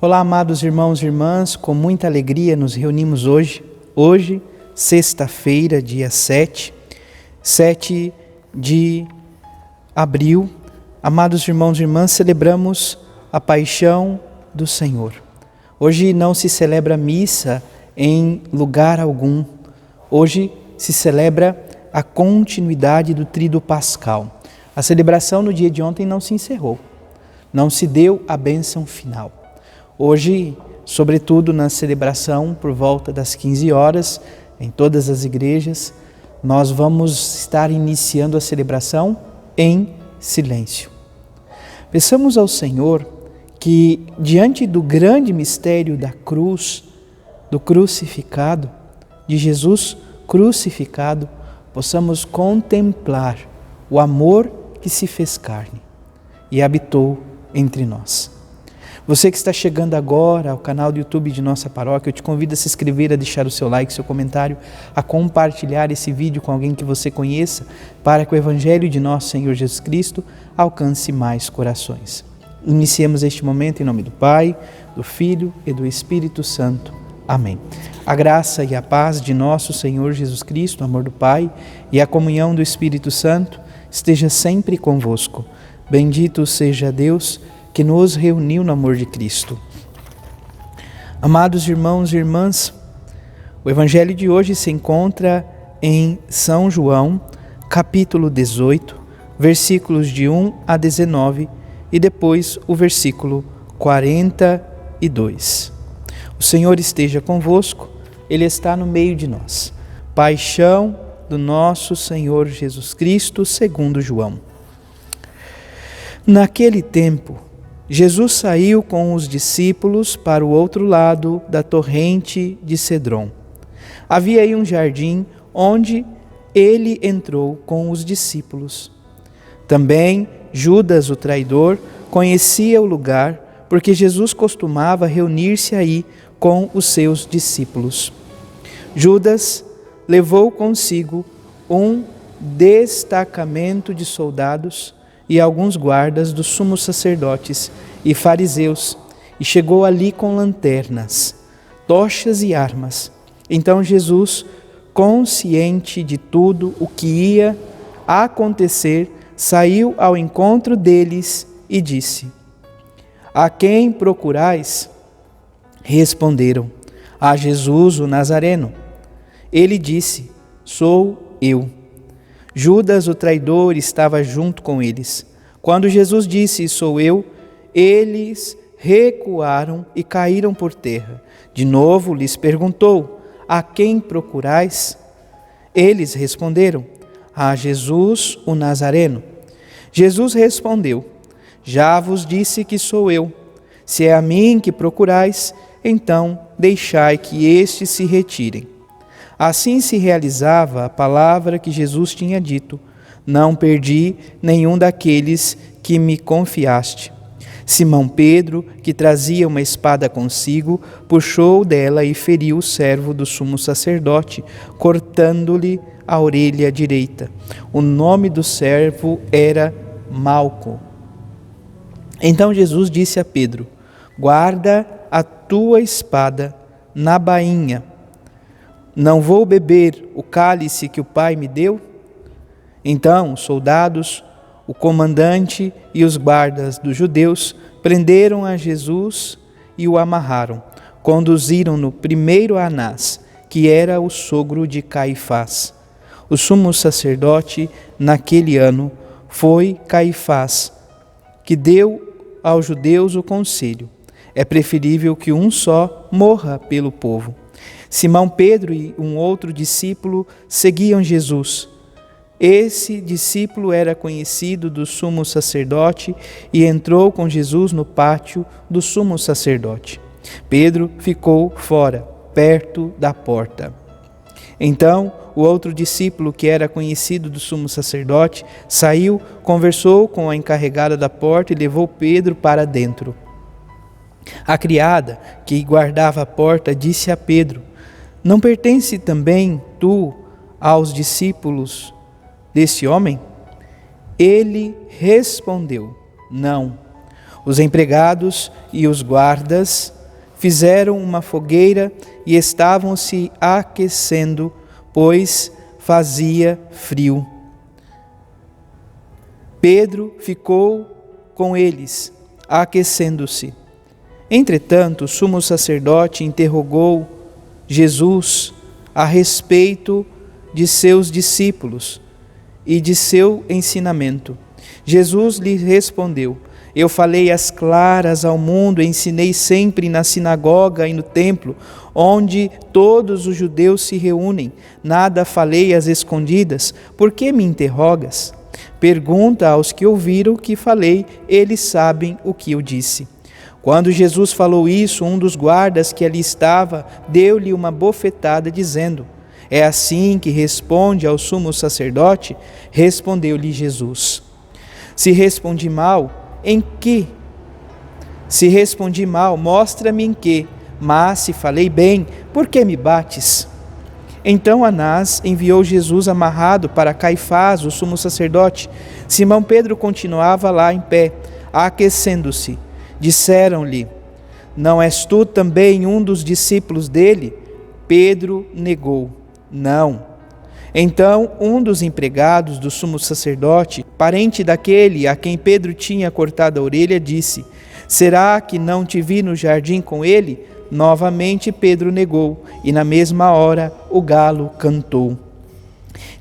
Olá, amados irmãos e irmãs, com muita alegria nos reunimos hoje, sexta-feira, dia 7 de abril. Amados irmãos e irmãs, celebramos a paixão do Senhor. Hoje não se celebra missa em lugar algum. Hoje se celebra a continuidade do tríduo pascal. A celebração no dia de ontem não se encerrou, não se deu a bênção final. Hoje, sobretudo na celebração por volta das 15 horas, em todas as igrejas, nós vamos estar iniciando a celebração em silêncio. Peçamos ao Senhor que, diante do grande mistério da cruz, do crucificado, de Jesus crucificado, possamos contemplar o amor que se fez carne e habitou entre nós. Você que está chegando agora ao canal do YouTube de nossa paróquia, eu te convido a se inscrever, a deixar o seu like, seu comentário, a compartilhar esse vídeo com alguém que você conheça, para que o Evangelho de nosso Senhor Jesus Cristo alcance mais corações. Iniciemos este momento em nome do Pai, do Filho e do Espírito Santo. Amém. A graça e a paz de nosso Senhor Jesus Cristo, o amor do Pai e a comunhão do Espírito Santo esteja sempre convosco. Bendito seja Deus que nos reuniu no amor de Cristo. Amados irmãos e irmãs, o Evangelho de hoje se encontra em São João, capítulo 18, versículos de 1 a 19 e depois o versículo 42. O Senhor esteja convosco, Ele está no meio de nós. Paixão do nosso Senhor Jesus Cristo, segundo João. Naquele tempo, Jesus saiu com os discípulos para o outro lado da torrente de Cedron. Havia aí um jardim onde ele entrou com os discípulos. Também Judas, o traidor, conhecia o lugar, porque Jesus costumava reunir-se aí com os seus discípulos. Judas levou consigo um destacamento de soldados e alguns guardas dos sumos sacerdotes e fariseus, e chegou ali com lanternas, tochas e armas. Então Jesus, consciente de tudo o que ia acontecer, saiu ao encontro deles e disse: "A quem procurais?" Responderam: "A Jesus, o Nazareno." Ele disse: "Sou eu." Judas, o traidor, estava junto com eles. Quando Jesus disse: "Sou eu", eles recuaram e caíram por terra. De novo lhes perguntou: "A quem procurais?" Eles responderam: "A Jesus, o Nazareno." Jesus respondeu: "Já vos disse que sou eu. Se é a mim que procurais, então deixai que estes se retirem." Assim se realizava a palavra que Jesus tinha dito: "Não perdi nenhum daqueles que me confiaste." Simão Pedro, que trazia uma espada consigo, puxou dela e feriu o servo do sumo sacerdote, cortando-lhe a orelha direita. O nome do servo era Malco. Então Jesus disse a Pedro: "Guarda a tua espada na bainha. Não vou beber o cálice que o Pai me deu?" Então os soldados, o comandante e os guardas dos judeus prenderam a Jesus e o amarraram. Conduziram-no primeiro a Anás, que era o sogro de Caifás. O sumo sacerdote naquele ano foi Caifás, que deu aos judeus o conselho: é preferível que um só morra pelo povo. Simão Pedro e um outro discípulo seguiam Jesus. Esse discípulo era conhecido do sumo sacerdote e entrou com Jesus no pátio do sumo sacerdote. Pedro ficou fora, perto da porta. Então, o outro discípulo, que era conhecido do sumo sacerdote, saiu, conversou com a encarregada da porta e levou Pedro para dentro. A criada, que guardava a porta, disse a Pedro: "Não pertence também tu aos discípulos desse homem?" Ele respondeu: "Não." Os empregados e os guardas fizeram uma fogueira e estavam se aquecendo, pois fazia frio. Pedro ficou com eles, aquecendo-se. Entretanto, o sumo sacerdote interrogou Jesus a respeito de seus discípulos e de seu ensinamento. Jesus lhe respondeu: eu falei às claras ao mundo, ensinei sempre na sinagoga e no templo, onde todos os judeus se reúnem. Nada falei às escondidas. Por que me interrogas? Pergunta aos que ouviram o que falei, eles sabem o que eu disse. Quando Jesus falou isso, um dos guardas que ali estava deu-lhe uma bofetada, dizendo: é assim que responde ao sumo sacerdote? Respondeu-lhe Jesus: se respondi mal, em que? Se respondi mal, mostra-me em que. Mas se falei bem, por que me bates? Então Anás enviou Jesus amarrado para Caifás, o sumo sacerdote. Simão Pedro continuava lá em pé, aquecendo-se. Disseram-lhe: não és tu também um dos discípulos dele? Pedro negou: não. Então um dos empregados do sumo sacerdote, parente daquele a quem Pedro tinha cortado a orelha, disse: será que não te vi no jardim com ele? Novamente Pedro negou, e na mesma hora o galo cantou.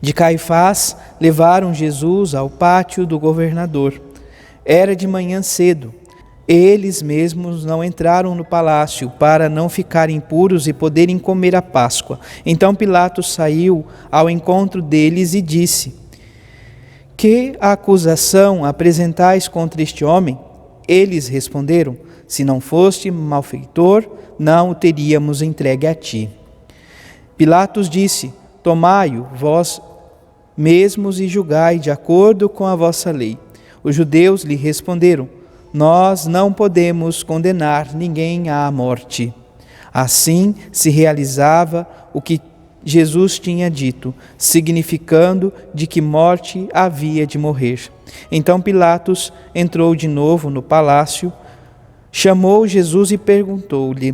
De Caifás levaram Jesus ao pátio do governador. Era de manhã cedo. Eles mesmos não entraram no palácio para não ficarem impuros e poderem comer a Páscoa. Então Pilatos saiu ao encontro deles e disse: que acusação apresentais contra este homem? Eles responderam: se não foste malfeitor, não o teríamos entregue a ti. Pilatos disse: tomai-o vós mesmos e julgai de acordo com a vossa lei. Os judeus lhe responderam: nós não podemos condenar ninguém à morte. Assim se realizava o que Jesus tinha dito, significando de que morte havia de morrer. Então Pilatos entrou de novo no palácio, chamou Jesus e perguntou-lhe: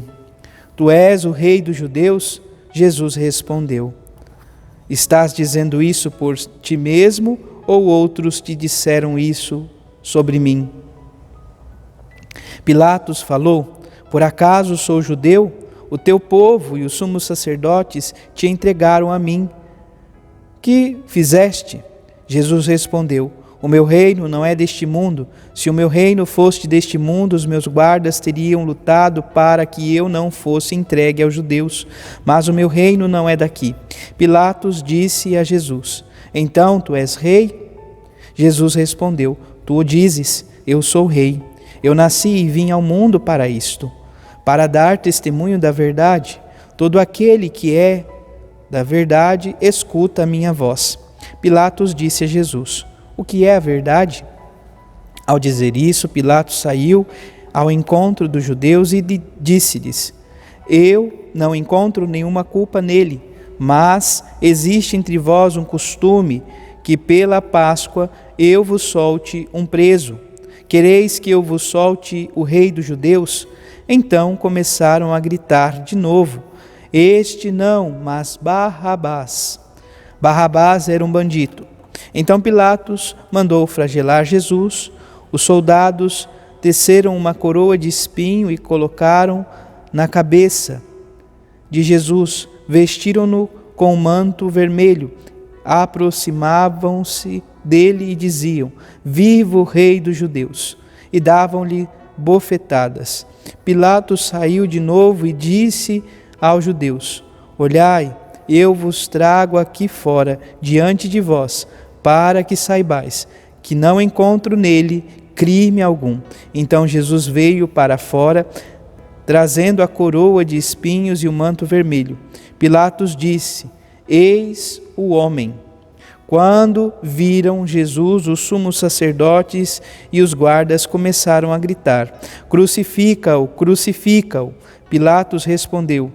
tu és o rei dos judeus? Jesus respondeu: estás dizendo isso por ti mesmo ou outros te disseram isso sobre mim? Pilatos falou: por acaso sou judeu? O teu povo e os sumos sacerdotes te entregaram a mim. Que fizeste? Jesus respondeu: o meu reino não é deste mundo. Se o meu reino fosse deste mundo, os meus guardas teriam lutado para que eu não fosse entregue aos judeus. Mas o meu reino não é daqui. Pilatos disse a Jesus: então tu és rei? Jesus respondeu: tu o dizes, eu sou rei. Eu nasci e vim ao mundo para isto, para dar testemunho da verdade. Todo aquele que é da verdade escuta a minha voz. Pilatos disse a Jesus: o que é a verdade? Ao dizer isso, Pilatos saiu ao encontro dos judeus e disse-lhes: eu não encontro nenhuma culpa nele, mas existe entre vós um costume que pela Páscoa eu vos solte um preso. Quereis que eu vos solte o rei dos judeus? Então começaram a gritar de novo: este não, mas Barrabás. Barrabás era um bandido. Então Pilatos mandou flagelar Jesus. Os soldados teceram uma coroa de espinho e colocaram na cabeça de Jesus. Vestiram-no com um manto vermelho. Aproximavam-se dele e diziam: viva o rei dos judeus! E davam-lhe bofetadas. Pilatos saiu de novo e disse aos judeus: olhai, eu vos trago aqui fora, diante de vós, para que saibais que não encontro nele crime algum. Então Jesus veio para fora, trazendo a coroa de espinhos e o manto vermelho. Pilatos disse: eis o homem. Quando viram Jesus, os sumos sacerdotes e os guardas começaram a gritar: crucifica-o, crucifica-o. Pilatos respondeu: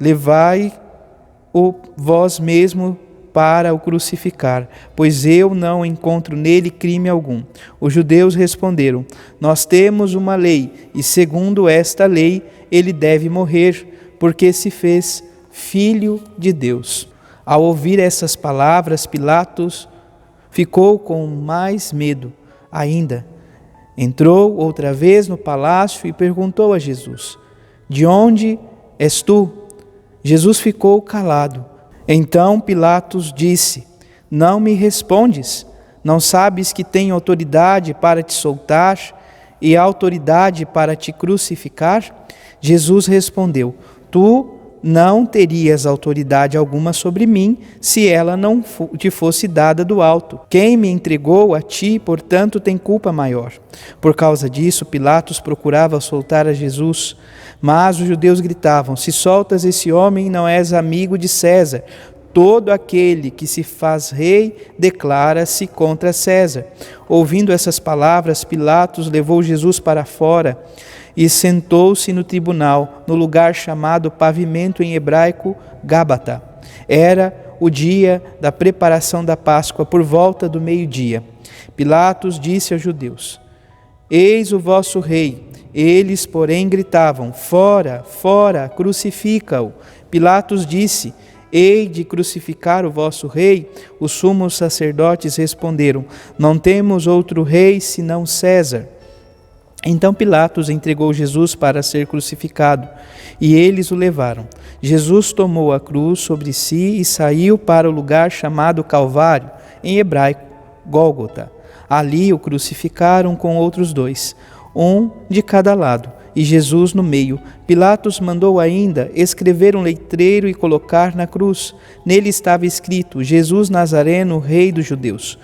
levai-o vós mesmo para o crucificar, pois eu não encontro nele crime algum. Os judeus responderam: nós temos uma lei, e segundo esta lei ele deve morrer, porque se fez filho de Deus. Ao ouvir essas palavras, Pilatos ficou com mais medo ainda. Entrou outra vez no palácio e perguntou a Jesus: de onde és tu? Jesus ficou calado. Então Pilatos disse: não me respondes? Não sabes que tenho autoridade para te soltar e autoridade para te crucificar? Jesus respondeu: tu não terias autoridade alguma sobre mim se ela não te fosse dada do alto. Quem me entregou a ti, portanto, tem culpa maior. Por causa disso, Pilatos procurava soltar a Jesus, mas os judeus gritavam: se soltas esse homem, não és amigo de César. Todo aquele que se faz rei declara-se contra César. Ouvindo essas palavras, Pilatos levou Jesus para fora e sentou-se no tribunal, no lugar chamado Pavimento em hebraico, Gábata. Era o dia da preparação da Páscoa, por volta do meio-dia. Pilatos disse aos judeus: eis o vosso rei. Eles, porém, gritavam: fora, fora, crucifica-o. Pilatos disse: hei de crucificar o vosso rei? Os sumos sacerdotes responderam: não temos outro rei senão César. Então Pilatos entregou Jesus para ser crucificado, e eles o levaram. Jesus tomou a cruz sobre si e saiu para o lugar chamado Calvário, em hebraico, Gólgota. Ali o crucificaram com outros dois, um de cada lado, e Jesus no meio. Pilatos mandou ainda escrever um letreiro e colocar na cruz. Nele estava escrito: Jesus Nazareno, Rei dos Judeus.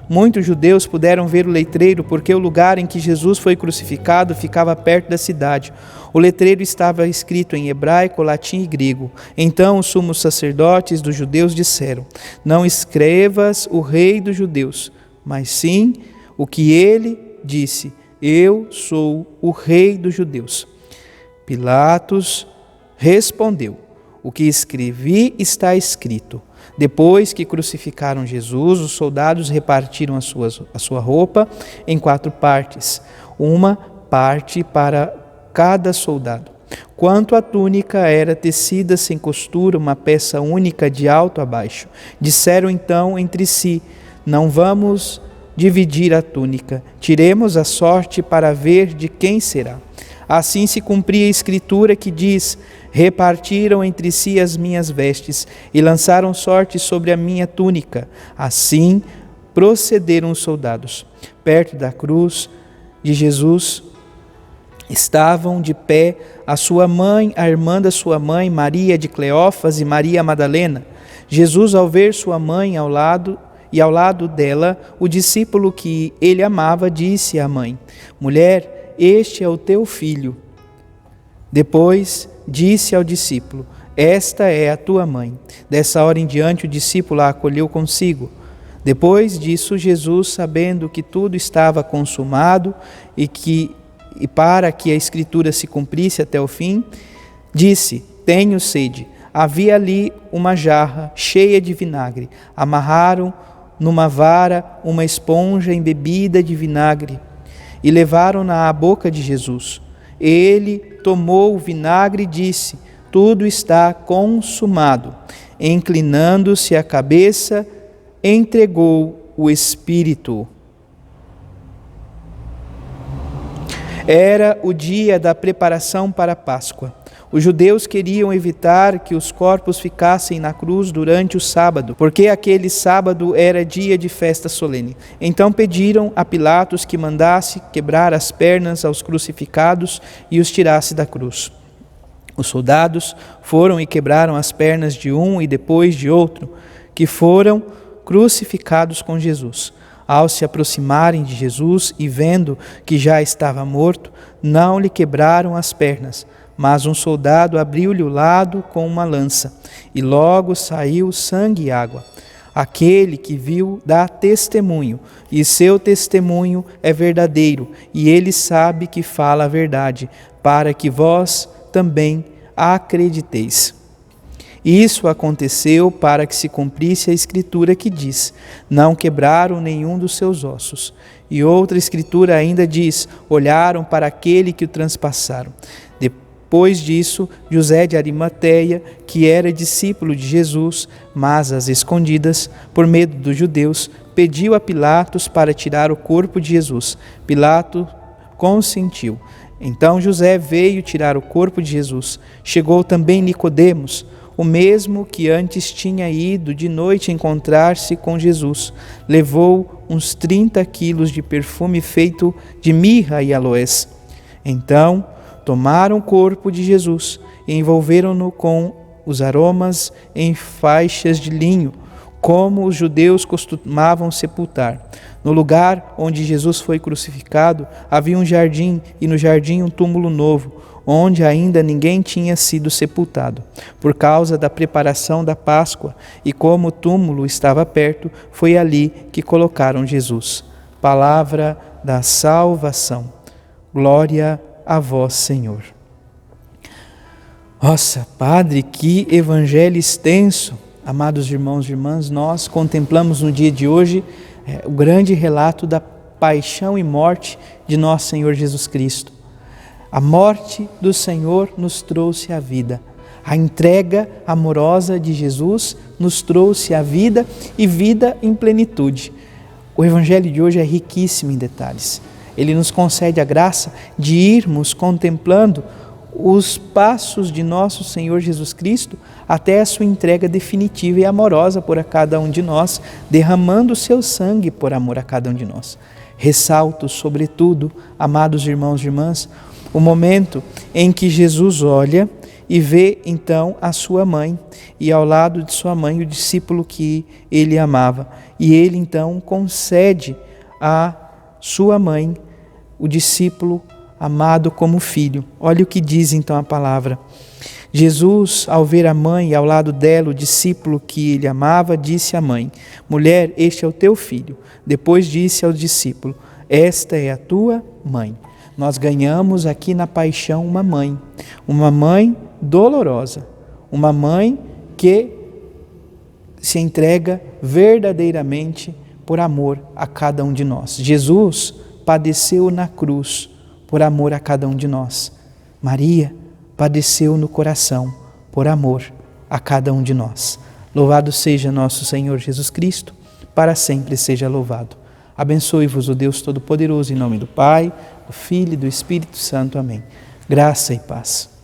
Muitos judeus puderam ver o letreiro porque o lugar em que Jesus foi crucificado ficava perto da cidade. O letreiro estava escrito em hebraico, latim e grego. Então os sumos sacerdotes dos judeus disseram: não escrevas o Rei dos Judeus, mas sim o que ele disse: eu sou o Rei dos Judeus. Pilatos respondeu: o que escrevi está escrito. Depois que crucificaram Jesus, os soldados repartiram a sua roupa em 4 partes, uma parte para cada soldado. Quanto à túnica, era tecida sem costura, uma peça única de alto a baixo. Disseram então entre si: não vamos dividir a túnica, tiremos a sorte para ver de quem será. Assim se cumpria a escritura que diz: repartiram entre si as minhas vestes e lançaram sorte sobre a minha túnica. Assim procederam os soldados. Perto da cruz de Jesus estavam de pé a sua mãe, a irmã da sua mãe, Maria de Cleófas e Maria Madalena. Jesus, ao ver sua mãe ao lado dela, o discípulo que ele amava, disse à mãe: mulher, este é o teu filho. Depois disse ao discípulo: esta é a tua mãe. Dessa hora em diante o discípulo a acolheu consigo. Depois disso, Jesus, sabendo que tudo estava consumado e para que a escritura se cumprisse até o fim, disse: tenho sede. Havia ali uma jarra cheia de vinagre. Amarraram numa vara uma esponja embebida de vinagre e levaram-na à boca de Jesus. Ele tomou o vinagre e disse: tudo está consumado. Inclinando-se a cabeça, entregou o Espírito. Era o dia da preparação para a Páscoa. Os judeus queriam evitar que os corpos ficassem na cruz durante o sábado, porque aquele sábado era dia de festa solene. Então pediram a Pilatos que mandasse quebrar as pernas aos crucificados e os tirasse da cruz. Os soldados foram e quebraram as pernas de um e depois de outro, que foram crucificados com Jesus. Ao se aproximarem de Jesus e vendo que já estava morto, não lhe quebraram as pernas, mas um soldado abriu-lhe o lado com uma lança, e logo saiu sangue e água. Aquele que viu dá testemunho, e seu testemunho é verdadeiro, e ele sabe que fala a verdade, para que vós também acrediteis. Isso aconteceu para que se cumprisse a escritura que diz: não quebraram nenhum dos seus ossos. E outra escritura ainda diz: olharam para aquele que o transpassaram. Depois disso, José de Arimateia, que era discípulo de Jesus, mas às escondidas, por medo dos judeus, pediu a Pilatos para tirar o corpo de Jesus. Pilatos consentiu. Então José veio tirar o corpo de Jesus. Chegou também Nicodemos, o mesmo que antes tinha ido de noite encontrar-se com Jesus. Levou uns 30 quilos de perfume feito de mirra e aloés. Então tomaram o corpo de Jesus e envolveram-no com os aromas em faixas de linho, como os judeus costumavam sepultar. No lugar onde Jesus foi crucificado, havia um jardim, e no jardim um túmulo novo, onde ainda ninguém tinha sido sepultado. Por causa da preparação da Páscoa, e como o túmulo estava perto, foi ali que colocaram Jesus. Palavra da salvação. Glória a vós, Senhor. Nossa, Padre, que evangelho extenso. Amados irmãos e irmãs, nós contemplamos no dia de hoje o grande relato da paixão e morte de nosso Senhor Jesus Cristo. A morte do Senhor nos trouxe a vida. A entrega amorosa de Jesus nos trouxe a vida e vida em plenitude. O evangelho de hoje é riquíssimo em detalhes. Ele nos concede a graça de irmos contemplando os passos de nosso Senhor Jesus Cristo até a sua entrega definitiva e amorosa por a cada um de nós, derramando o seu sangue por amor a cada um de nós. Ressalto, sobretudo, amados irmãos e irmãs, o momento em que Jesus olha e vê então a sua mãe, e ao lado de sua mãe o discípulo que ele amava. E ele então concede a sua mãe o discípulo amado como filho. Olha o que diz então a palavra. Jesus, ao ver a mãe e ao lado dela o discípulo que ele amava, disse à mãe: mulher, este é o teu filho. Depois disse ao discípulo: esta é a tua mãe. Nós ganhamos aqui na paixão uma mãe dolorosa, uma mãe que se entrega verdadeiramente por amor a cada um de nós. Jesus padeceu na cruz por amor a cada um de nós. Maria padeceu no coração por amor a cada um de nós. Louvado seja nosso Senhor Jesus Cristo, para sempre seja louvado. Abençoe-vos o Deus Todo-Poderoso, em nome do Pai, do Filho e do Espírito Santo. Amém. Graça e paz.